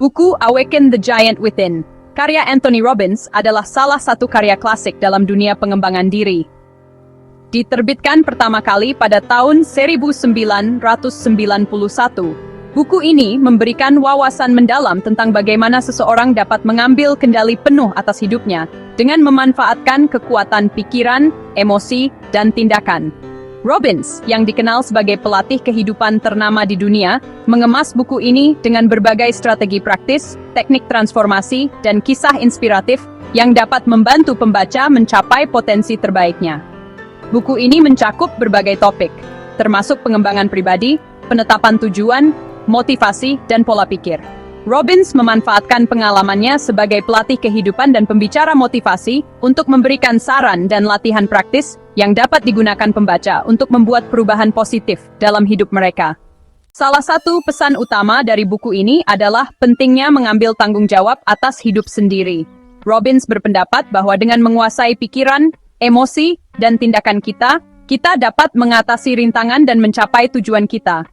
Buku Awaken the Giant Within, karya Anthony Robbins adalah salah satu karya klasik dalam dunia pengembangan diri. Diterbitkan pertama kali pada tahun 1991, buku ini memberikan wawasan mendalam tentang bagaimana seseorang dapat mengambil kendali penuh atas hidupnya dengan memanfaatkan kekuatan pikiran, emosi, dan tindakan. Robbins, yang dikenal sebagai pelatih kehidupan ternama di dunia, mengemas buku ini dengan berbagai strategi praktis, teknik transformasi, dan kisah inspiratif yang dapat membantu pembaca mencapai potensi terbaiknya. Buku ini mencakup berbagai topik, termasuk pengembangan pribadi, penetapan tujuan, motivasi, dan pola pikir. Robbins memanfaatkan pengalamannya sebagai pelatih kehidupan dan pembicara motivasi untuk memberikan saran dan latihan praktis yang dapat digunakan pembaca untuk membuat perubahan positif dalam hidup mereka. Salah satu pesan utama dari buku ini adalah pentingnya mengambil tanggung jawab atas hidup sendiri. Robbins berpendapat bahwa dengan menguasai pikiran, emosi, dan tindakan kita dapat mengatasi rintangan dan mencapai tujuan kita.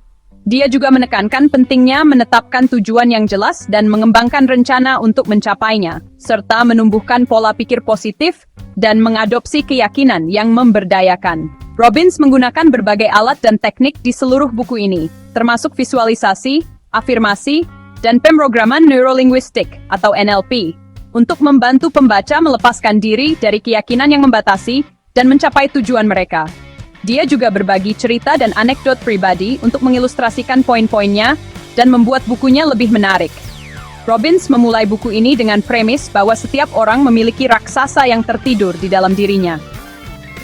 Dia juga menekankan pentingnya menetapkan tujuan yang jelas dan mengembangkan rencana untuk mencapainya, serta menumbuhkan pola pikir positif dan mengadopsi keyakinan yang memberdayakan. Robbins menggunakan berbagai alat dan teknik di seluruh buku ini, termasuk visualisasi, afirmasi, dan pemrograman neurolinguistik atau NLP, untuk membantu pembaca melepaskan diri dari keyakinan yang membatasi dan mencapai tujuan mereka. Dia juga berbagi cerita dan anekdot pribadi untuk mengilustrasikan poin-poinnya dan membuat bukunya lebih menarik. Robbins memulai buku ini dengan premis bahwa setiap orang memiliki raksasa yang tertidur di dalam dirinya.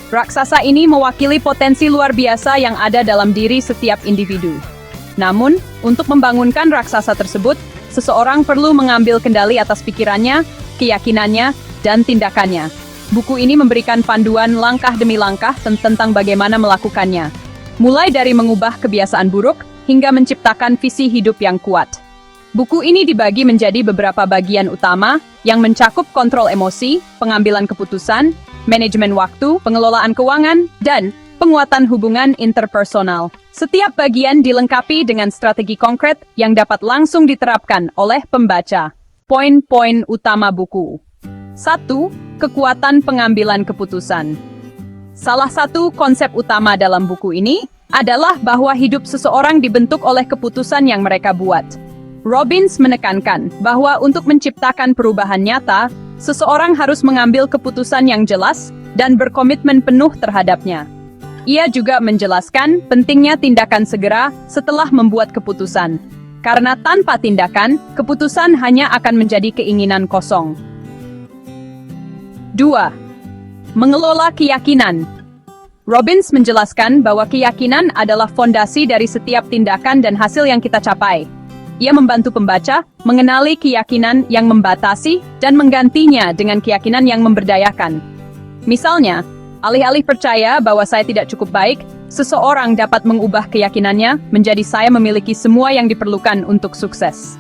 Raksasa ini mewakili potensi luar biasa yang ada dalam diri setiap individu. Namun, untuk membangunkan raksasa tersebut, seseorang perlu mengambil kendali atas pikirannya, keyakinannya, dan tindakannya. Buku ini memberikan panduan langkah demi langkah tentang bagaimana melakukannya, mulai dari mengubah kebiasaan buruk hingga menciptakan visi hidup yang kuat. Buku ini dibagi menjadi beberapa bagian utama yang mencakup kontrol emosi, pengambilan keputusan, manajemen waktu, pengelolaan keuangan, dan penguatan hubungan interpersonal. Setiap bagian dilengkapi dengan strategi konkret yang dapat langsung diterapkan oleh pembaca. Poin-poin utama buku. 1. Kekuatan pengambilan keputusan. Salah satu konsep utama dalam buku ini adalah bahwa hidup seseorang dibentuk oleh keputusan yang mereka buat. Robbins menekankan bahwa untuk menciptakan perubahan nyata, seseorang harus mengambil keputusan yang jelas dan berkomitmen penuh terhadapnya. Ia juga menjelaskan pentingnya tindakan segera setelah membuat keputusan, karena tanpa tindakan, keputusan hanya akan menjadi keinginan kosong. 2. Mengelola keyakinan. Robbins menjelaskan bahwa keyakinan adalah fondasi dari setiap tindakan dan hasil yang kita capai. Ia membantu pembaca mengenali keyakinan yang membatasi dan menggantinya dengan keyakinan yang memberdayakan. Misalnya, alih-alih percaya bahwa saya tidak cukup baik, seseorang dapat mengubah keyakinannya menjadi saya memiliki semua yang diperlukan untuk sukses.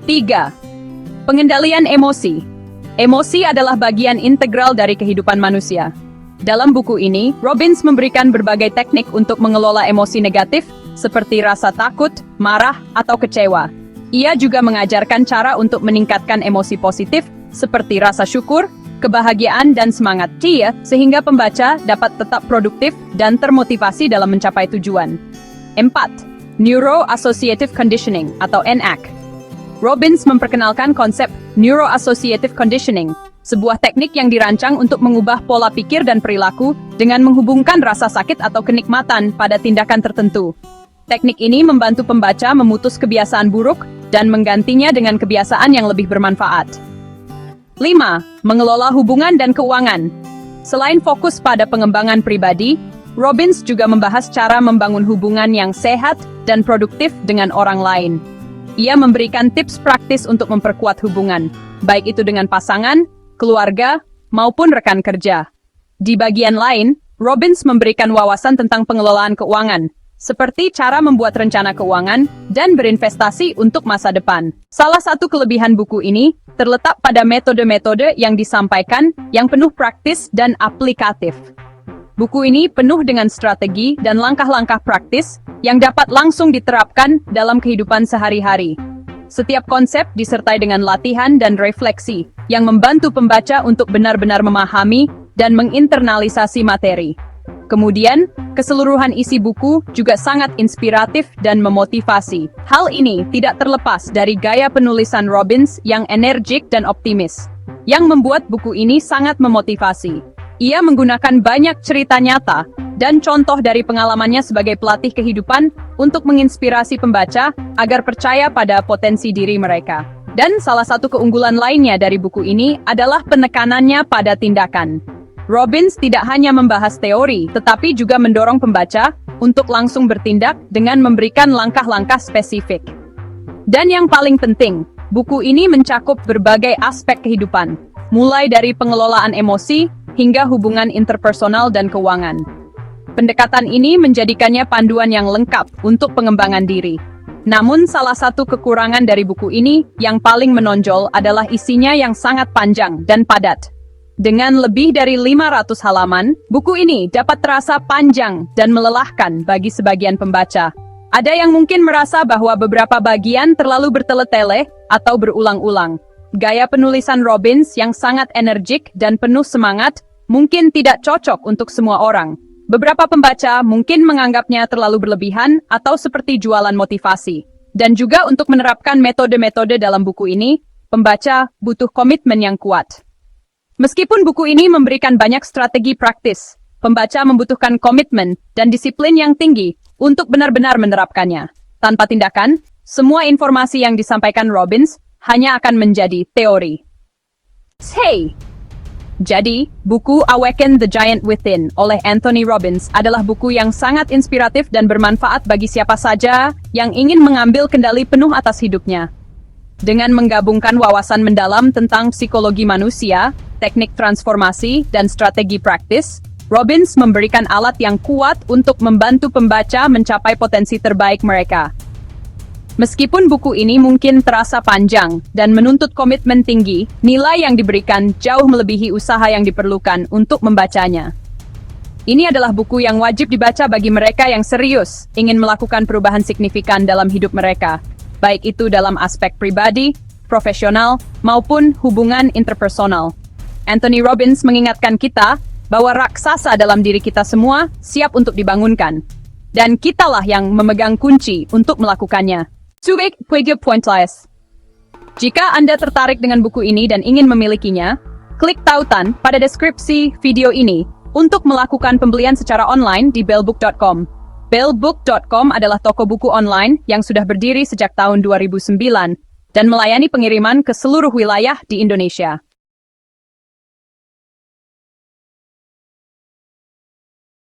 3. Pengendalian emosi. Emosi adalah bagian integral dari kehidupan manusia. Dalam buku ini, Robbins memberikan berbagai teknik untuk mengelola emosi negatif, seperti rasa takut, marah, atau kecewa. Ia juga mengajarkan cara untuk meningkatkan emosi positif, seperti rasa syukur, kebahagiaan, dan semangat ceria, sehingga pembaca dapat tetap produktif dan termotivasi dalam mencapai tujuan. 4. Neuro-associative conditioning, atau NAC. Robbins memperkenalkan konsep Neuro-associative conditioning, sebuah teknik yang dirancang untuk mengubah pola pikir dan perilaku dengan menghubungkan rasa sakit atau kenikmatan pada tindakan tertentu. Teknik ini membantu pembaca memutus kebiasaan buruk dan menggantinya dengan kebiasaan yang lebih bermanfaat. 5. Mengelola hubungan dan keuangan. Selain fokus pada pengembangan pribadi, Robbins juga membahas cara membangun hubungan yang sehat dan produktif dengan orang lain. Ia memberikan tips praktis untuk memperkuat hubungan, baik itu dengan pasangan, keluarga, maupun rekan kerja. Di bagian lain, Robbins memberikan wawasan tentang pengelolaan keuangan, seperti cara membuat rencana keuangan dan berinvestasi untuk masa depan. Salah satu kelebihan buku ini terletak pada metode-metode yang disampaikan yang penuh praktis dan aplikatif. Buku ini penuh dengan strategi dan langkah-langkah praktis yang dapat langsung diterapkan dalam kehidupan sehari-hari. Setiap konsep disertai dengan latihan dan refleksi yang membantu pembaca untuk benar-benar memahami dan menginternalisasi materi. Kemudian, keseluruhan isi buku juga sangat inspiratif dan memotivasi. Hal ini tidak terlepas dari gaya penulisan Robbins yang energik dan optimis, yang membuat buku ini sangat memotivasi. Ia menggunakan banyak cerita nyata dan contoh dari pengalamannya sebagai pelatih kehidupan untuk menginspirasi pembaca agar percaya pada potensi diri mereka. Dan salah satu keunggulan lainnya dari buku ini adalah penekanannya pada tindakan. Robbins tidak hanya membahas teori, tetapi juga mendorong pembaca untuk langsung bertindak dengan memberikan langkah-langkah spesifik. Dan yang paling penting, buku ini mencakup berbagai aspek kehidupan, mulai dari pengelolaan emosi hingga hubungan interpersonal dan keuangan. Pendekatan ini menjadikannya panduan yang lengkap untuk pengembangan diri. Namun, salah satu kekurangan dari buku ini yang paling menonjol adalah isinya yang sangat panjang dan padat. Dengan lebih dari 500 halaman, buku ini dapat terasa panjang dan melelahkan bagi sebagian pembaca. Ada yang mungkin merasa bahwa beberapa bagian terlalu bertele-tele atau berulang-ulang. Gaya penulisan Robbins yang sangat energik dan penuh semangat mungkin tidak cocok untuk semua orang. Beberapa pembaca mungkin menganggapnya terlalu berlebihan atau seperti jualan motivasi. Dan juga untuk menerapkan metode-metode dalam buku ini, pembaca butuh komitmen yang kuat. Meskipun buku ini memberikan banyak strategi praktis, pembaca membutuhkan komitmen dan disiplin yang tinggi untuk benar-benar menerapkannya. Tanpa tindakan, semua informasi yang disampaikan Robbins hanya akan menjadi teori. Hey! Jadi, buku Awaken the Giant Within oleh Anthony Robbins adalah buku yang sangat inspiratif dan bermanfaat bagi siapa saja yang ingin mengambil kendali penuh atas hidupnya. Dengan menggabungkan wawasan mendalam tentang psikologi manusia, teknik transformasi, dan strategi praktis, Robbins memberikan alat yang kuat untuk membantu pembaca mencapai potensi terbaik mereka. Meskipun buku ini mungkin terasa panjang dan menuntut komitmen tinggi, nilai yang diberikan jauh melebihi usaha yang diperlukan untuk membacanya. Ini adalah buku yang wajib dibaca bagi mereka yang serius ingin melakukan perubahan signifikan dalam hidup mereka, baik itu dalam aspek pribadi, profesional, maupun hubungan interpersonal. Anthony Robbins mengingatkan kita bahwa raksasa dalam diri kita semua siap untuk dibangunkan. Dan kitalah yang memegang kunci untuk melakukannya. Subik Puege Pointless. Jika Anda tertarik dengan buku ini dan ingin memilikinya, klik tautan pada deskripsi video ini untuk melakukan pembelian secara online di bellbook.com. Bellbook.com adalah toko buku online yang sudah berdiri sejak tahun 2009 dan melayani pengiriman ke seluruh wilayah di Indonesia.